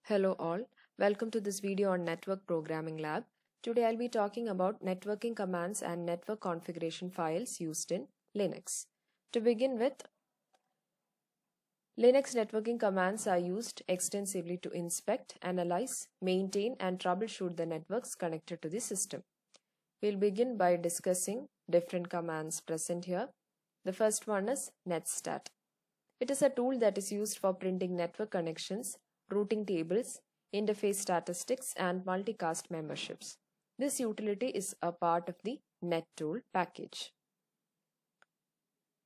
Hello all, welcome to this video on Network Programming Lab. Today I'll be talking about networking commands and network configuration files used in Linux. To begin with, Linux networking commands are used extensively to inspect, analyze, maintain and troubleshoot the networks connected to the system. We'll begin by discussing different commands present here. The first one is netstat. It is a tool that is used for printing network connections, routing tables, interface statistics, and multicast memberships. This utility is a part of the nettool package.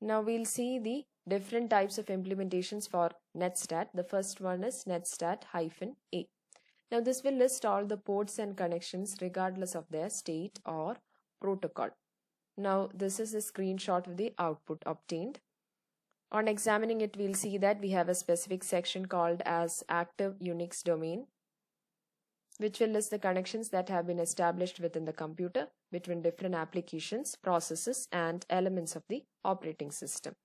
Now we'll see the different types of implementations for netstat. The first one is netstat-a. Now this will list all the ports and connections regardless of their state or protocol. Now this is a screenshot of the output obtained. On examining it, we'll see that we have a specific section called as active Unix domain, which will list the connections that have been established within the computer between different applications, processes, and elements of the operating system.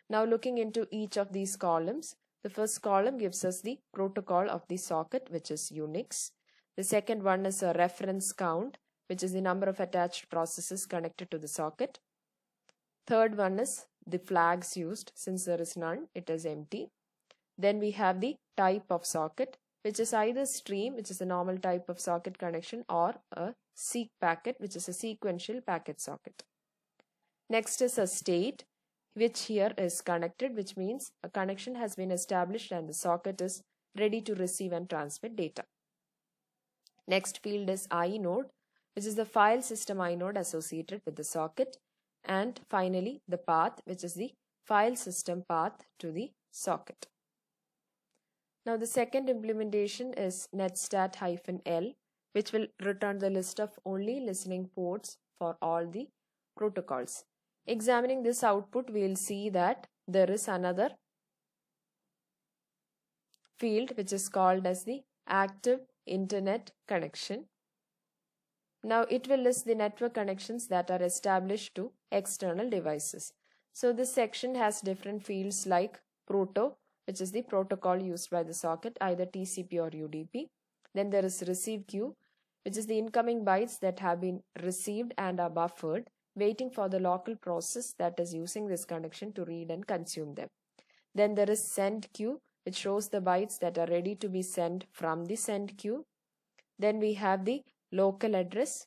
Now looking into each of these columns, the first column gives us the protocol of the socket, which is Unix. The second one is a reference count, which is the number of attached processes connected to the socket. Third one is the flags used. Since there is none, it is empty. Then we have the type of socket, which is either stream, which is a normal type of socket connection, or a seek packet, which is a sequential packet socket. Next is a state, which here is connected, which means a connection has been established and the socket is ready to receive and transmit data. Next field is inode, which is the file system inode associated with the socket. And finally, the path, which is the file system path to the socket. Now, the second implementation is netstat-l, which will return the list of only listening ports for all the protocols. Examining this output, we will see that there is another field which is called as the active internet connection. Now it will list the network connections that are established to external devices. So this section has different fields like proto, which is the protocol used by the socket, either TCP or UDP. Then there is receive queue, which is the incoming bytes that have been received and are buffered, waiting for the local process that is using this connection to read and consume them. Then there is send queue, which shows the bytes that are ready to be sent from the send queue. Then we have the local address,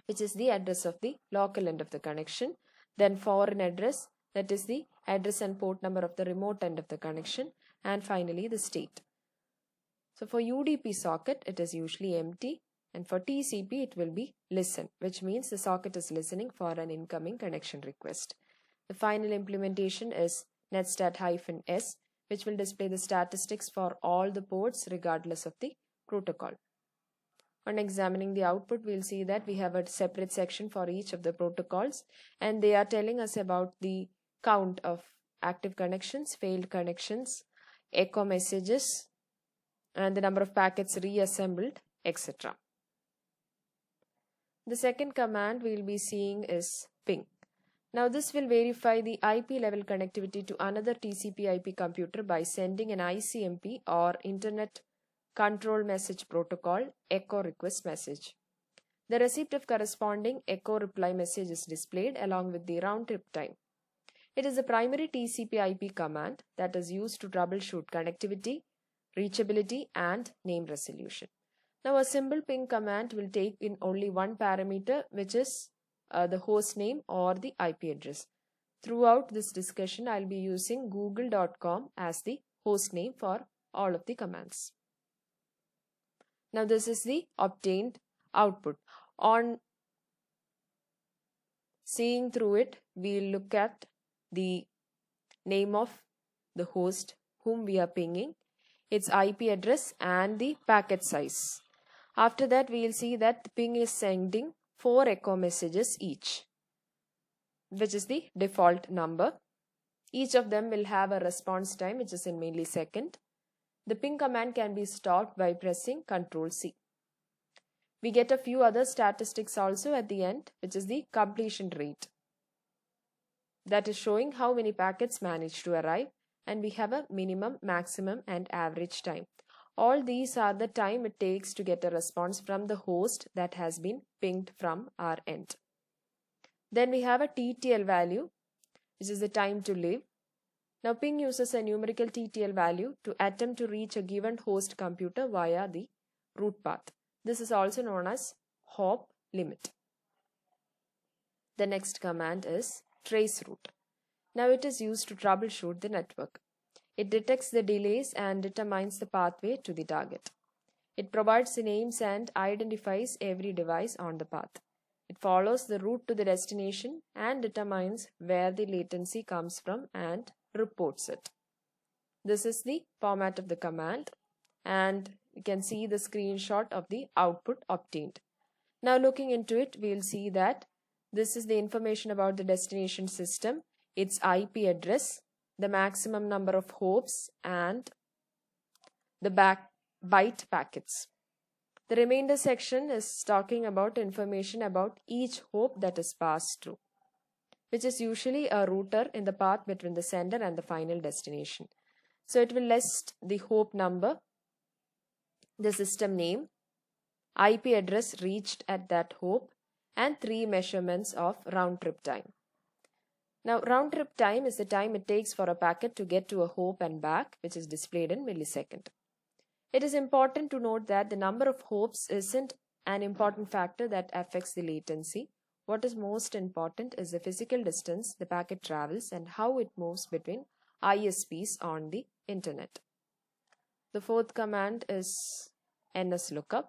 which is the address of the local end of the connection. Then foreign address, that is the address and port number of the remote end of the connection. And finally the state. So for UDP socket, it is usually empty, and for TCP it will be listen, which means the socket is listening for an incoming connection request. The final implementation is netstat-s, which will display the statistics for all the ports regardless of the protocol. On examining the output, we'll see that we have a separate section for each of the protocols, and they are telling us about the count of active connections, failed connections, echo messages, and the number of packets reassembled, etc. The second command we'll be seeing is ping. Now this will verify the IP level connectivity to another TCP IP computer by sending an ICMP or Internet Control Message Protocol echo request message. The receipt of corresponding echo reply message is displayed along with the round trip time. It is a primary TCP IP command that is used to troubleshoot connectivity, reachability, and name resolution. Now a simple ping command will take in only one parameter, which is the host name or the IP address. Throughout this discussion, I'll be using google.com as the host name for all of the commands. Now this is the obtained output. On seeing through it, we'll look at the name of the host whom we are pinging, its IP address, and the packet size. After that, we'll see that the ping is sending 4 echo messages each, which is the default number. Each of them will have a response time, which is in millisecond. The ping command can be stopped by pressing Ctrl+C. We get a few other statistics also at the end, which is the completion rate. That is showing how many packets managed to arrive, and we have a minimum, maximum, and average time. All these are the time it takes to get a response from the host that has been pinged from our end. Then we have a TTL value, which is the time to live. Now ping uses a numerical TTL value to attempt to reach a given host computer via the route path. This is also known as hop limit. The next command is traceroute. Now it is used to troubleshoot the network. It detects the delays and determines the pathway to the target. It provides the names and identifies every device on the path. It follows the route to the destination and determines where the latency comes from and reports it. This is the format of the command, and you can see the screenshot of the output obtained. Now looking into it, we'll see that this is the information about the destination system, its IP address, the maximum number of hops, and the byte packets. The remainder section is talking about information about each hop that is passed through, which is usually a router in the path between the sender and the final destination. So it will list the hop number, the system name, IP address reached at that hop, and 3 measurements of round trip time. Now round trip time is the time it takes for a packet to get to a hop and back, which is displayed in millisecond. It is important to note that the number of hops isn't an important factor that affects the latency. What is most important is the physical distance the packet travels and how it moves between ISPs on the internet. The fourth command is nslookup.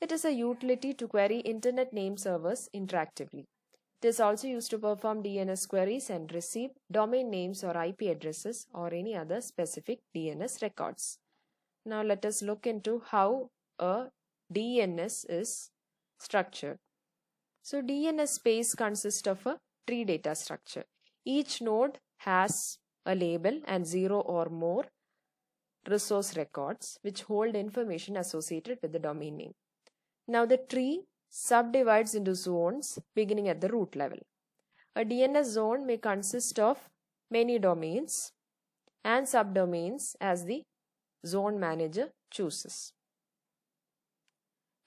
It is a utility to query internet name servers interactively. It is also used to perform DNS queries and receive domain names or IP addresses or any other specific DNS records. Now let us look into how a DNS is structured. So DNS space consists of a tree data structure. Each node has a label and 0 or more resource records which hold information associated with the domain name. Now the tree subdivides into zones beginning at the root level. A DNS zone may consist of many domains and subdomains as the zone manager chooses.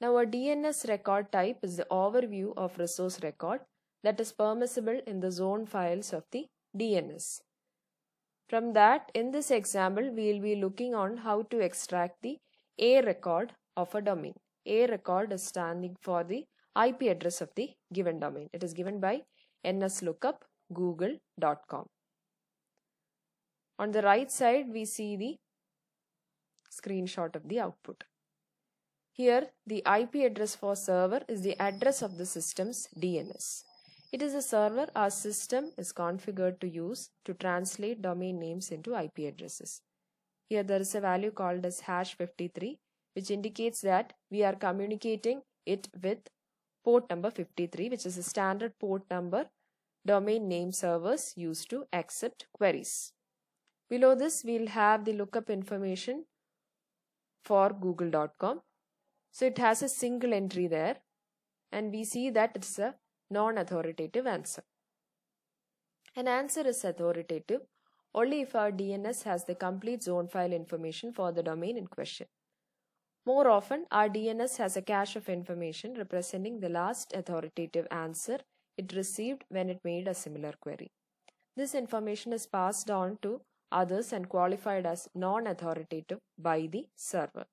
Now a DNS record type is the overview of resource record that is permissible in the zone files of the DNS. From that, in this example, we will be looking on how to extract the A record of a domain. A record is standing for the IP address of the given domain. It is given by nslookup google.com. On the right side, we see the screenshot of the output. Here, the IP address for server is the address of the system's DNS. It is a server our system is configured to use to translate domain names into IP addresses. Here there is a value called as #53, which indicates that we are communicating it with port number 53, which is a standard port number domain name servers use to accept queries. Below this, we'll have the lookup information for google.com. So it has a single entry there, and we see that it's a non-authoritative answer. An answer is authoritative only if our DNS has the complete zone file information for the domain in question. More often, our DNS has a cache of information representing the last authoritative answer it received when it made a similar query. This information is passed on to others and qualified as non-authoritative by the server.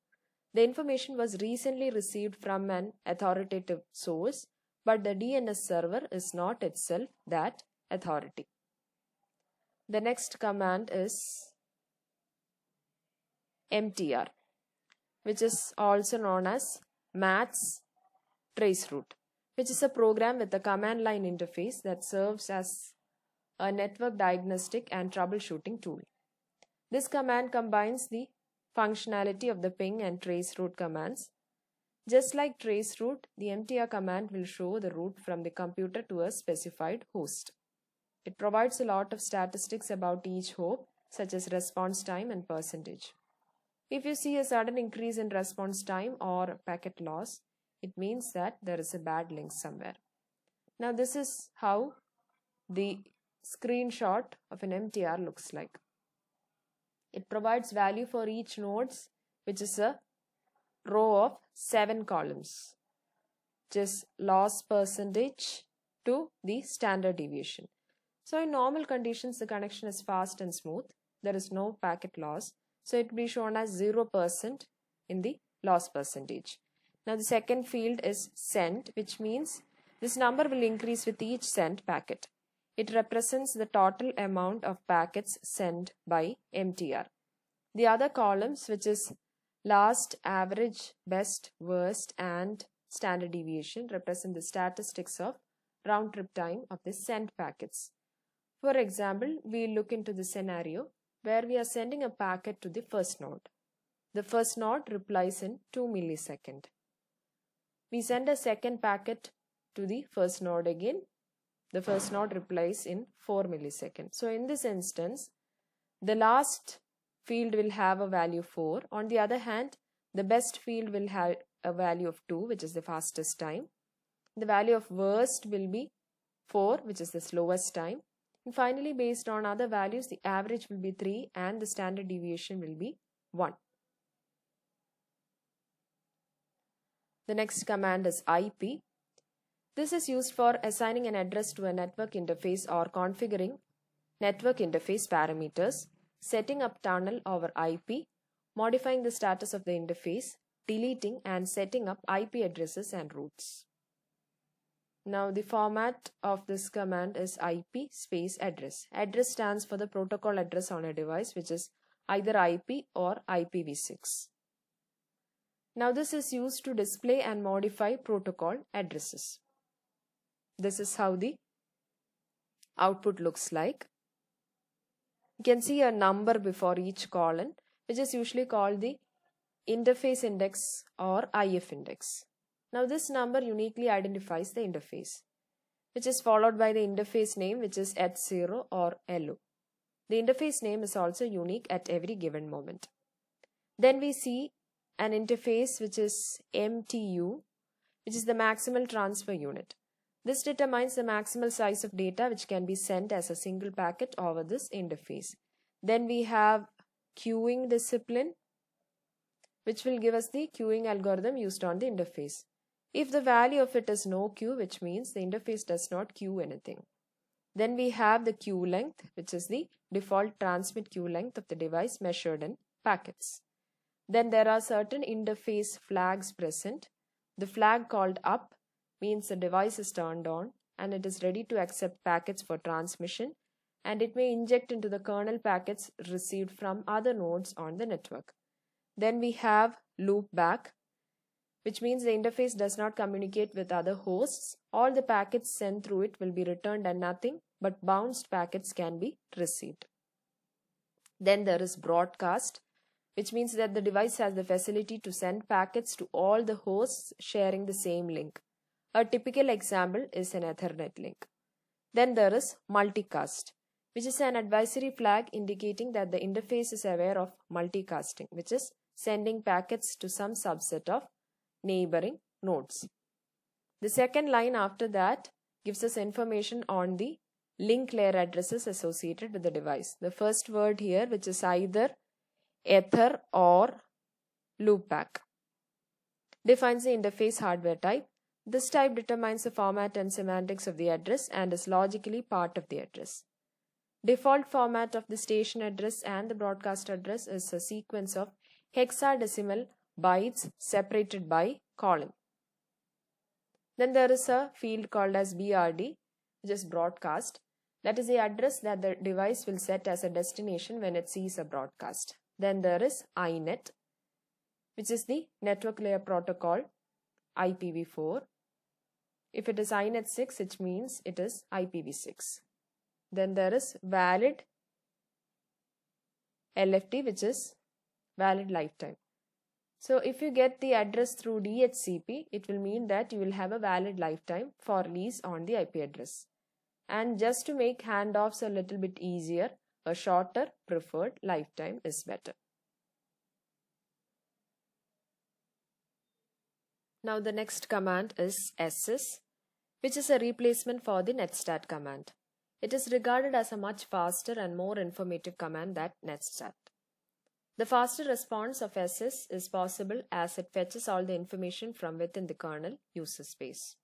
The information was recently received from an authoritative source, but the DNS server is not itself that authority. The next command is mtr, which is also known as maths traceroute, which is a program with a command line interface that serves as a network diagnostic and troubleshooting tool. This command combines the functionality of the ping and traceroute commands. Just like traceroute, the mtr command will show the route from the computer to a specified host. It provides a lot of statistics about each hop, such as response time and percentage. If you see a sudden increase in response time or packet loss, it means that there is a bad link somewhere. Now this is how the screenshot of an mtr looks like. It provides value for each node's which is a row of 7 columns, just loss percentage to the standard deviation. So in normal conditions, the connection is fast and smooth. There is no packet loss. So it will be shown as 0% in the loss percentage. Now the second field is sent, which means this number will increase with each sent packet. It represents the total amount of packets sent by MTR. The other columns, which is last, average, best, worst, and standard deviation, represent the statistics of round trip time of the sent packets. For example, we look into the scenario where we are sending a packet to the first node. The first node replies in 2 milliseconds. We send a second packet to the first node again. The first node replies in 4 milliseconds. So in this instance, the last field will have a value 4. On the other hand, the best field will have a value of 2, which is the fastest time. The value of worst will be 4, which is the slowest time. And finally, based on other values, the average will be 3 and the standard deviation will be 1. The next command is IP. This is used for assigning an address to a network interface or configuring network interface parameters, setting up tunnel over IP, modifying the status of the interface, deleting and setting up IP addresses and routes. Now the format of this command is IP space address. Address stands for the protocol address on a device, which is either IP or IPv6. Now this is used to display and modify protocol addresses. This is how the output looks like. You can see a number before each column, which is usually called the interface index or IF index. Now this number uniquely identifies the interface, which is followed by the interface name, which is H0 or LO. The interface name is also unique at every given moment. Then we see an interface which is MTU, which is the maximal transfer unit. This determines the maximal size of data which can be sent as a single packet over this interface. Then we have queuing discipline, which will give us the queuing algorithm used on the interface. If the value of it is no queue, which means the interface does not queue anything. Then we have the queue length, which is the default transmit queue length of the device measured in packets. Then there are certain interface flags present. The flag called up means the device is turned on and it is ready to accept packets for transmission, and it may inject into the kernel packets received from other nodes on the network. Then we have loop back, which means the interface does not communicate with other hosts. All the packets sent through it will be returned and nothing but bounced packets can be received. Then there is broadcast, which means that the device has the facility to send packets to all the hosts sharing the same link. A typical example is an Ethernet link. Then there is multicast, which is an advisory flag indicating that the interface is aware of multicasting, which is sending packets to some subset of neighboring nodes. The second line after that gives us information on the link layer addresses associated with the device. The first word here, which is either ether or loopback, defines the interface hardware type. This type determines the format and semantics of the address and is logically part of the address. Default format of the station address and the broadcast address is a sequence of hexadecimal bytes separated by column. Then there is a field called as BRD, which is broadcast. That is the address that the device will set as a destination when it sees a broadcast. Then there is INET, which is the network layer protocol, IPv4. If it is INET 6, it means it is IPv6. Then there is valid LFT, which is valid lifetime. So if you get the address through DHCP, it will mean that you will have a valid lifetime for lease on the IP address. And just to make handoffs a little bit easier, a shorter preferred lifetime is better. Now the next command is ss, which is a replacement for the netstat command. It is regarded as a much faster and more informative command than netstat. The faster response of SS is possible as it fetches all the information from within the kernel user space.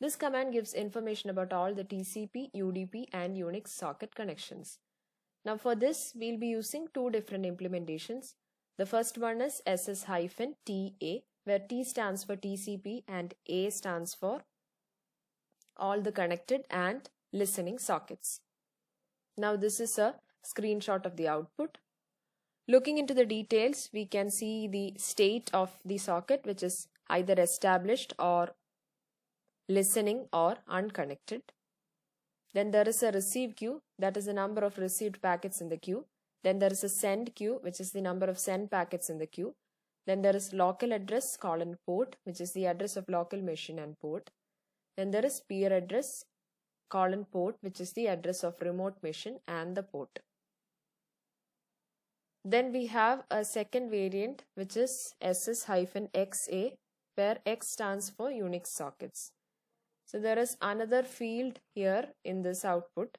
This command gives information about all the TCP, UDP and Unix socket connections. Now for this, we'll be using two different implementations. The first one is SS-TA, where T stands for TCP and A stands for all the connected and listening sockets. Now this is a screenshot of the output. Looking into the details, we can see the state of the socket, which is either established or listening or unconnected. Then there is a receive queue, that is the number of received packets in the queue. Then there is a send queue, which is the number of send packets in the queue. Then there is local address colon port, which is the address of local machine and port. Then there is peer address colon port, which is the address of remote machine and the port. Then we have a second variant, which is SS-XA, where X stands for Unix sockets. So there is another field here in this output,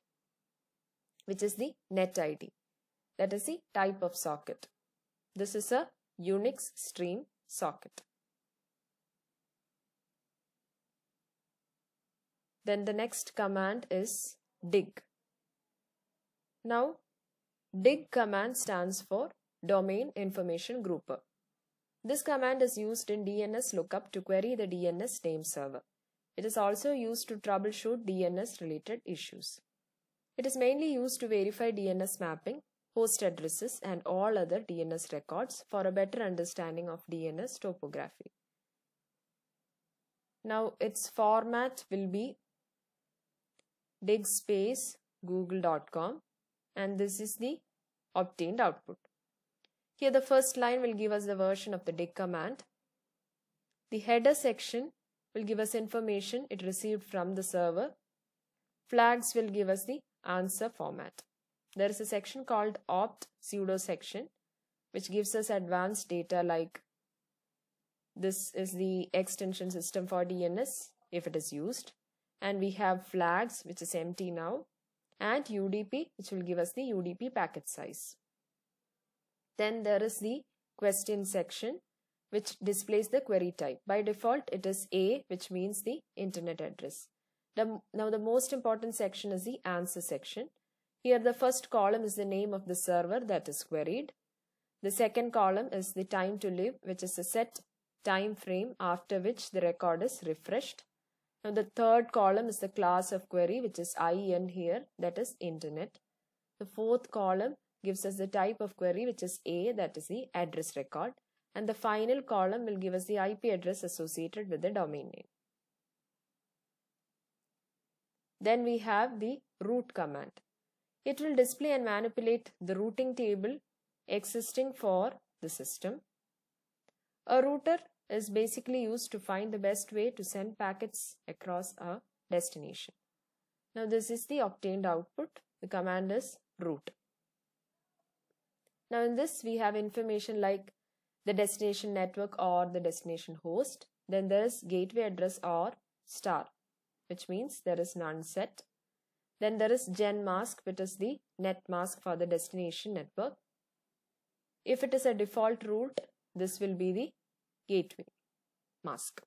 which is the net ID. That is the type of socket. This is a Unix stream socket. Then the next command is dig. Now, dig command stands for Domain Information Grouper. This command is used in nslookup to query the DNS name server. It is also used to troubleshoot DNS related issues. It is mainly used to verify DNS mapping, host addresses and all other DNS records for a better understanding of DNS topography. Now its format will be dig space google.com, and this is the obtained output. Here the first line will give us the version of the dig command. The header section will give us information it received from the server. Flags will give us the answer format. There is a section called opt sudo section, which gives us advanced data like this is the extension system for DNS if it is used. And we have flags, which is empty now, and UDP, which will give us the UDP packet size. Then there is the question section, which displays the query type. By default, it is A, which means the internet address. Now the most important section is the answer section. Here the first column is the name of the server that is queried. The second column is the time to live, which is a set time frame after which the record is refreshed. Now the third column is the class of query, which is IN here, that is internet. The fourth column gives us the type of query, which is A, that is the address record. And the final column will give us the IP address associated with the domain name. Then we have the route command. It will display and manipulate the routing table existing for the system. A router is basically used to find the best way to send packets across a destination. Now this is the obtained output. The command is route. Now in this we have information like the destination network or the destination host. Then there is gateway address or star, which means there is none set. Then there is gen mask, which is the net mask for the destination network. If it is a default route, this will be the gateway mask.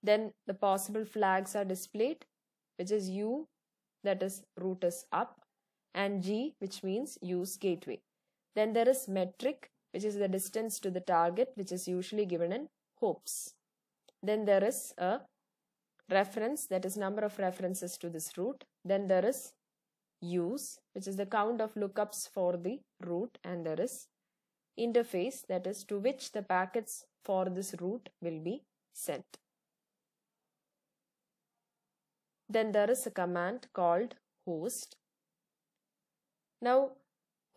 Then the possible flags are displayed, which is U, that is route is up, and G, which means use gateway. Then there is metric, which is the distance to the target, which is usually given in hops. Then there is a reference, that is number of references to this route. Then there is use, which is the count of lookups for the route, and there is interface, that is to which the packets for this route will be sent. Then there is a command called host. Now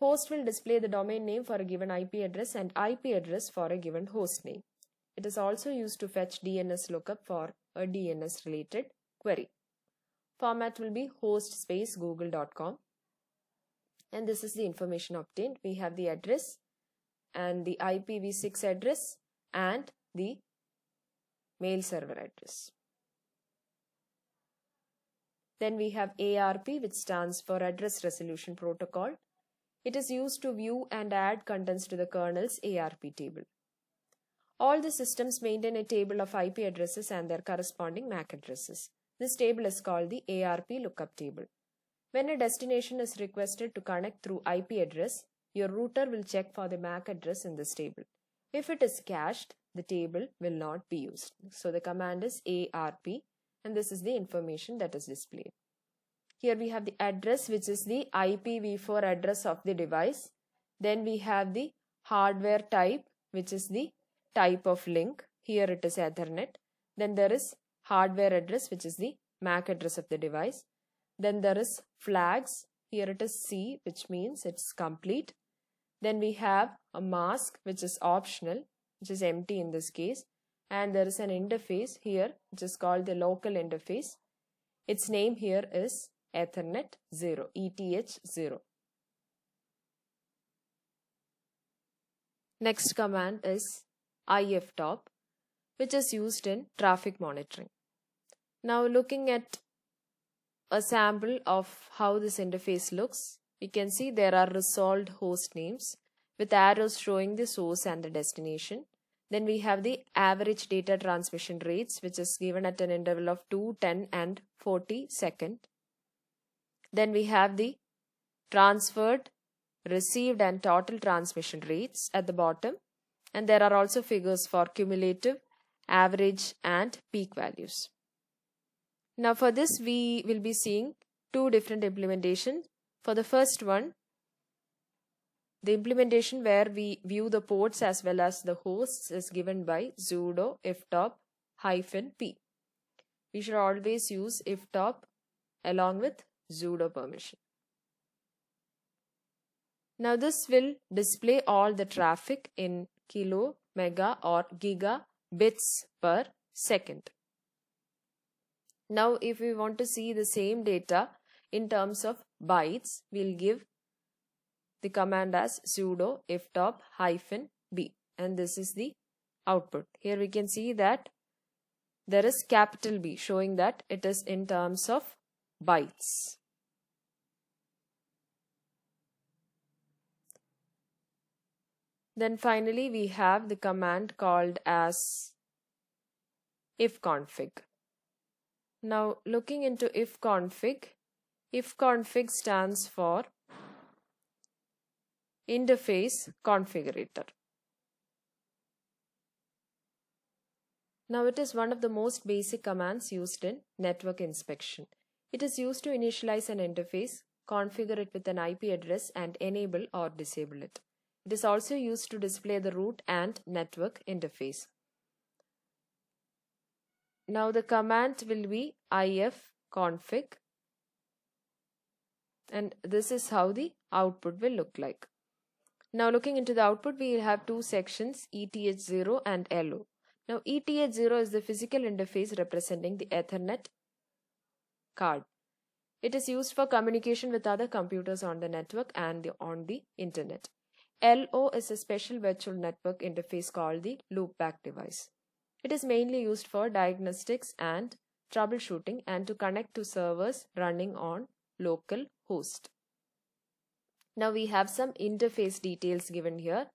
host will display the domain name for a given IP address and IP address for a given host name. It is also used to fetch DNS lookup for a DNS related query. Format will be host space google.com, and this is the information obtained. We have the address and the IPv6 address and the mail server address. Then we have ARP, which stands for Address Resolution Protocol. It is used to view and add contents to the kernel's ARP table. All the systems maintain a table of IP addresses and their corresponding MAC addresses. This table is called the ARP lookup table. When a destination is requested to connect through IP address, your router will check for the MAC address in this table. If it is cached, the table will not be used. So the command is ARP, and this is the information that is displayed. Here we have the address, which is the IPv4 address of the device. Then we have the hardware type, which is the type of link. Here it is Ethernet. Then there is hardware address, which is the MAC address of the device. Then there is flags. Here it is C, which means it's complete. Then we have a mask, which is optional, which is empty in this case. And there is an interface here, which is called the local interface. Its name here is Ethernet 0, ETH0. Next command is iftop, which is used in traffic monitoring. Now looking at a sample of how this interface looks, we can see there are resolved host names with arrows showing the source and the destination. Then we have the average data transmission rates, which is given at an interval of 2, 10 and 40 seconds. Then we have the transferred, received and total transmission rates at the bottom. And there are also figures for cumulative, average and peak values. Now for this we will be seeing two different implementations. For the first one, the implementation where we view the ports as well as the hosts is given by sudo iftop -p. We should always use iftop along with sudo permission. Now this will display all the traffic in kilo, mega or giga bits per second. Now if we want to see the same data in terms of bytes, we'll give the command as sudo iftop -b, and this is the output. Here we can see that there is capital B, showing that it is in terms of bytes. Then finally we have the command called as ifconfig. Now looking into ifconfig stands for interface configurator. Now it is one of the most basic commands used in network inspection. It is used to initialize an interface, configure it with an IP address and enable or disable it. It is also used to display the root and network interface. Now the command will be ifconfig, and this is how the output will look like. Now looking into the output, we will have two sections, ETH0 and LO. Now ETH0 is the physical interface representing the Ethernet card. It is used for communication with other computers on the network and on the internet. LO is a special virtual network interface called the loopback device. It is mainly used for diagnostics and troubleshooting and to connect to servers running on local host. Now we have some interface details given here.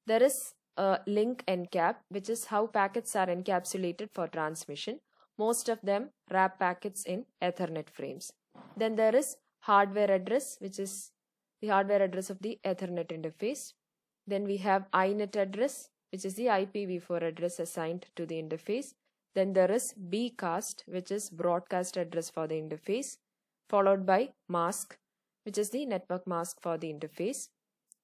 There is a link encap, which is how packets are encapsulated for transmission. Most of them wrap packets in Ethernet frames. Then there is hardware address, which is the hardware address of the Ethernet interface. Then we have inet address, which is the IPv4 address assigned to the interface. Then there is bcast, which is broadcast address for the interface, followed by mask, which is the network mask for the interface.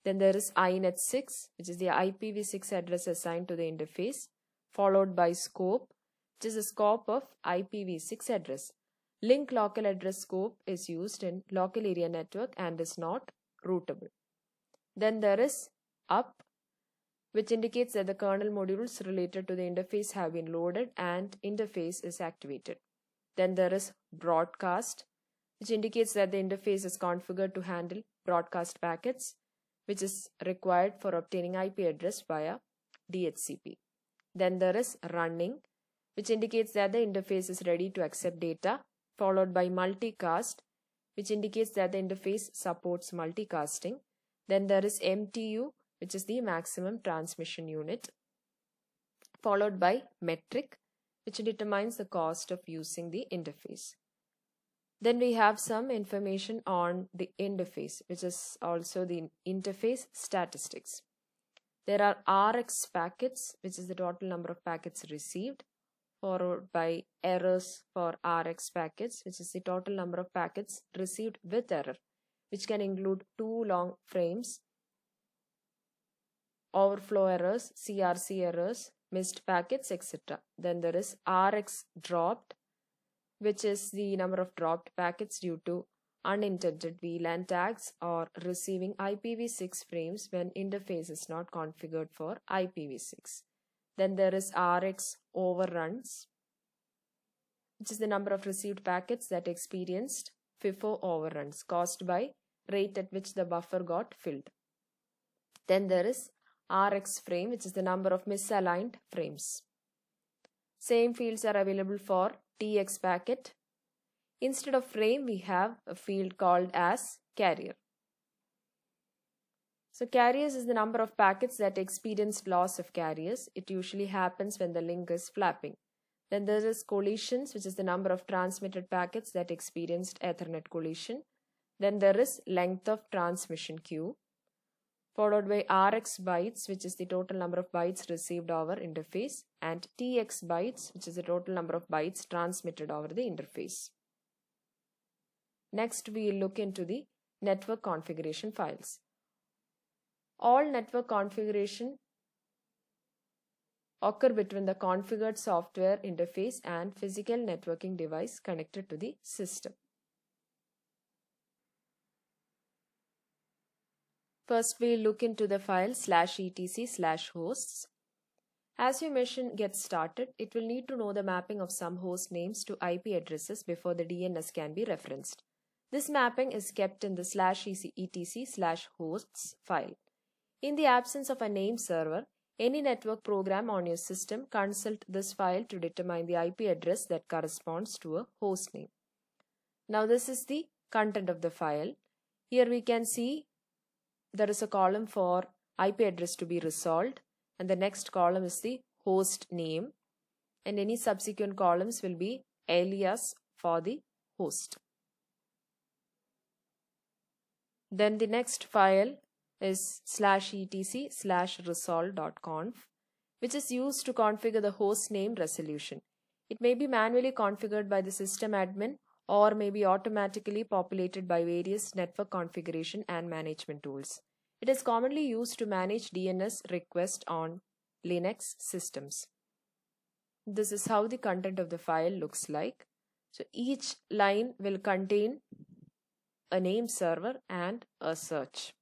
Then there is inet6, which is the IPv6 address assigned to the interface, followed by scope, which is the scope of IPv6 address. Link local address scope is used in local area network and is not routable. Then there is up, which indicates that the kernel modules related to the interface have been loaded and interface is activated. Then there is broadcast, which indicates that the interface is configured to handle broadcast packets, which is required for obtaining IP address via DHCP. Then there is running, which indicates that the interface is ready to accept data, followed by multicast, which indicates that the interface supports multicasting. Then there is MTU, which is the maximum transmission unit, followed by metric, which determines the cost of using the interface. Then we have some information on the interface, which is also the interface statistics. There are RX packets, which is the total number of packets received, followed by errors for RX packets, which is the total number of packets received with error, which can include 2 long frames, overflow errors, CRC errors, missed packets, etc. Then there is RX dropped, which is the number of dropped packets due to unintended VLAN tags or receiving IPv6 frames when interface is not configured for IPv6. Then there is RX overruns, which is the number of received packets that experienced FIFO overruns caused by rate at which the buffer got filled. Then there is RX frame, which is the number of misaligned frames. Same fields are available for TX packet. Instead of frame, we have a field called as carrier. So carriers is the number of packets that experienced loss of carriers. It usually happens when the link is flapping. Then there is collisions, which is the number of transmitted packets that experienced Ethernet collision. Then there is length of transmission queue, followed by RX bytes, which is the total number of bytes received over interface, and TX bytes, which is the total number of bytes transmitted over the interface. Next, we look into the network configuration files. All network configuration occur between the configured software interface and physical networking device connected to the system. First, we look into the file /etc/hosts. As your machine gets started, it will need to know the mapping of some host names to IP addresses before the DNS can be referenced. This mapping is kept in the /etc/hosts file. In the absence of a name server, any network program on your system consult this file to determine the IP address that corresponds to a host name. Now this is the content of the file. Here we can see there is a column for IP address to be resolved, and the next column is the host name, and any subsequent columns will be alias for the host. Then the next file is /etc/resolv.conf, which is used to configure the host name resolution. It may be manually configured by the system admin or may be automatically populated by various network configuration and management tools. It is commonly used to manage DNS requests on Linux systems. This is how the content of the file looks like. So each line will contain a name server and a search.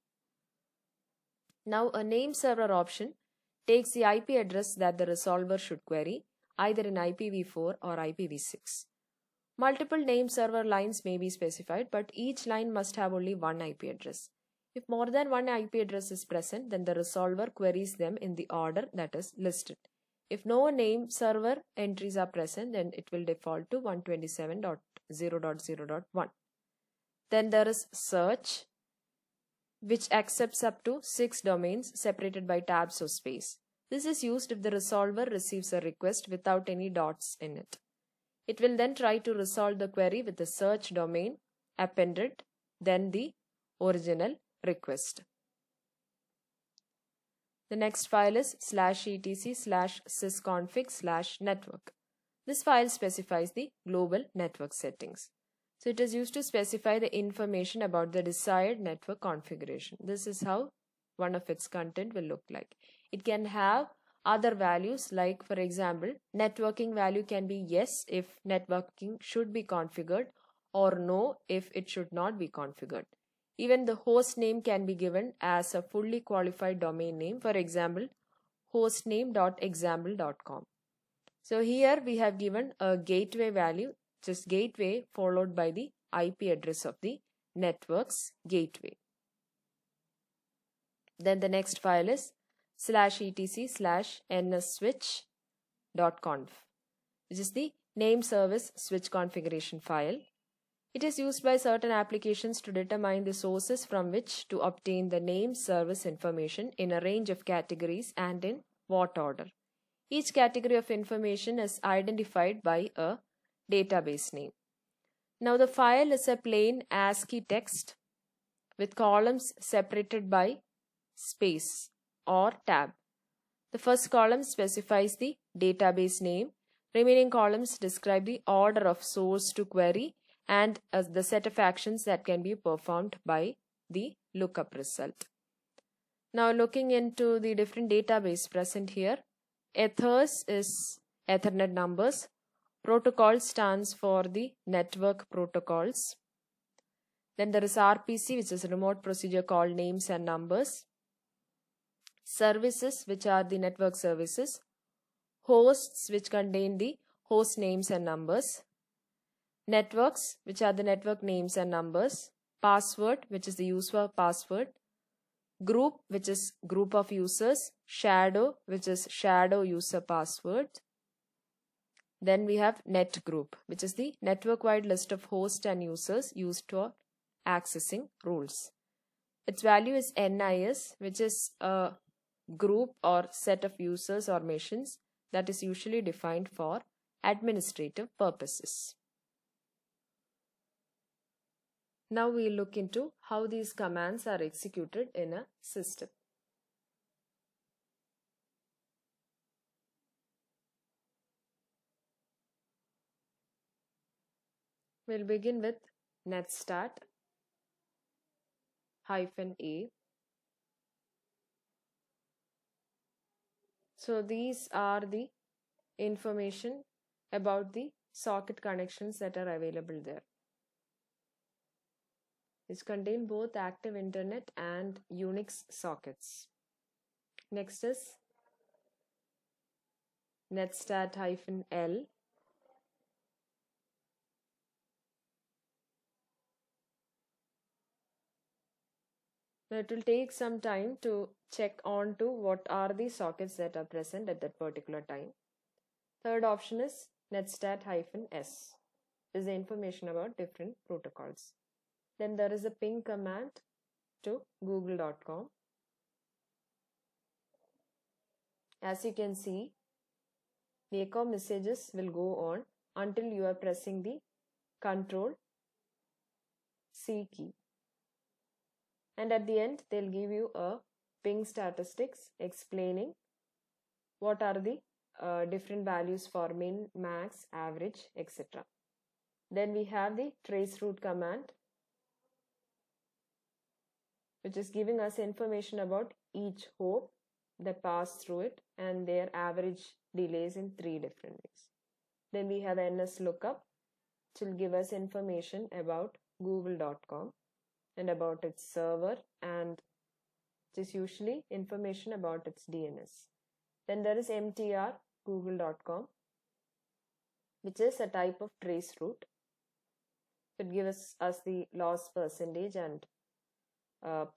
Now a name server option takes the IP address that the resolver should query, either in IPv4 or IPv6. Multiple name server lines may be specified, but each line must have only one IP address. If more than one IP address is present, then the resolver queries them in the order that is listed. If no name server entries are present, then it will default to 127.0.0.1. Then there is search, which accepts up to 6 domains separated by tabs or space. This is used if the resolver receives a request without any dots in it. It will then try to resolve the query with the search domain appended, then the original request. The next file is /etc/sysconfig/network. This file specifies the global network settings. So it is used to specify the information about the desired network configuration. This is how one of its content will look like. It can have other values, like for example, networking value can be yes if networking should be configured or no if it should not be configured. Even the host name can be given as a fully qualified domain name, for example, hostname.example.com. So here we have given a gateway value, just gateway followed by the IP address of the network's gateway. Then the next file is /etc/nsswitch.conf, which is the name service switch configuration file. It is used by certain applications to determine the sources from which to obtain the name service information in a range of categories and in what order. Each category of information is identified by a database name. Now the file is a plain ASCII text with columns separated by space or tab. The first column specifies the database name. Remaining columns describe the order of source to query and the set of actions that can be performed by the lookup result. Now looking into the different database present here, Ethers is Ethernet numbers. Protocol stands for the network protocols. Then there is RPC, which is remote procedure call names and numbers. Services, which are the network services. Hosts, which contain the host names and numbers. Networks, which are the network names and numbers. Password, which is the user password. Group, which is group of users. Shadow, which is shadow user password. Then we have net group, which is the network-wide list of hosts and users used for accessing rules. Its value is NIS, which is a group or set of users or machines that is usually defined for administrative purposes. Now we look into how these commands are executed in a system. We'll begin with netstat -a. So these are the information about the socket connections that are available there. Which contain both active internet and Unix sockets. Next is netstat -l. Now it will take some time to check on to what are the sockets that are present at that particular time. Third option is netstat -s. Is the information about different protocols. Then there is a ping command to google.com. As you can see, the echo messages will go on until you are pressing the Ctrl+C key. And at the end, they'll give you a ping statistics explaining what are the different values for min, max, average, etc. Then we have the traceroute command, which is giving us information about each hop that passed through it and their average delays in 3 different ways. Then we have nslookup, which will give us information about google.com and about its server, and it is usually information about its DNS. Then there is mtr google.com, which is a type of traceroute. It gives us the loss percentage and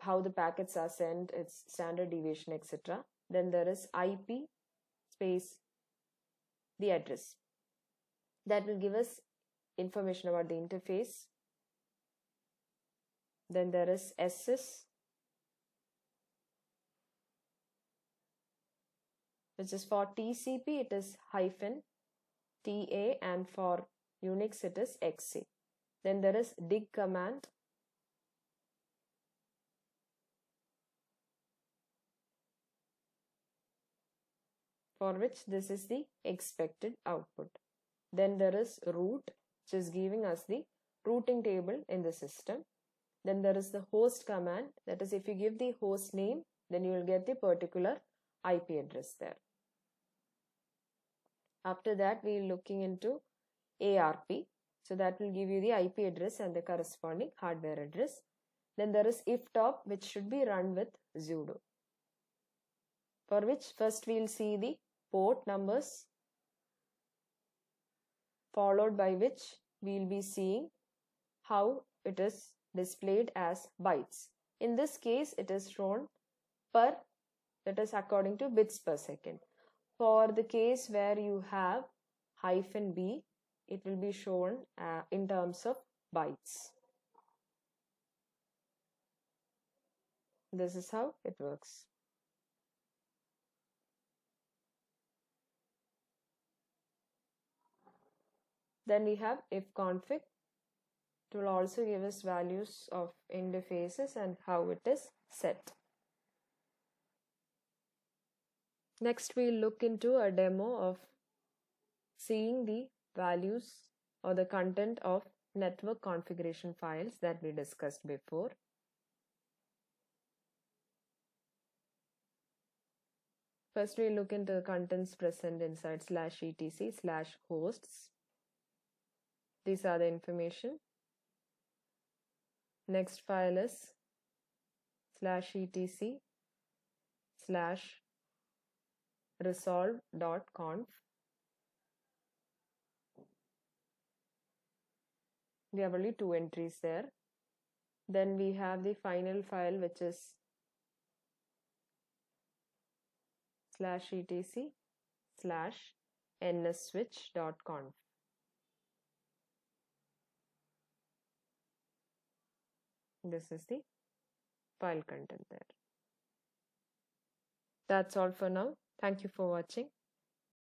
how the packets are sent, its standard deviation, etc. Then there is IP space the address. That will give us information about the interface. Then there is SS, which is for TCP, it is -TA, and for Unix it is XA. Then there is dig command, for which this is the expected output. Then there is route, which is giving us the routing table in the system. Then there is the host command, that is if you give the host name, then you will get the particular IP address there. After that, we are looking into ARP. So that will give you the IP address and the corresponding hardware address. Then there is iftop, which should be run with sudo. For which first we will see the port numbers, followed by which we will be seeing how it is displayed as bytes. In this case, it is shown per, that is according to bits per second. For the case where you have -b, it will be shown in terms of bytes. This is how it works. Then we have ifconfig. It will also give us values of interfaces and how it is set. Next, we'll look into a demo of seeing the values or the content of network configuration files that we discussed before. First, we look into the contents present inside /etc/hosts. These are the information. Next file is /etc/resolv.conf. We have only 2 entries there. Then we have the final file, which is /etc/nsswitch.conf. This is the file content there. That's all for now. Thank you for watching.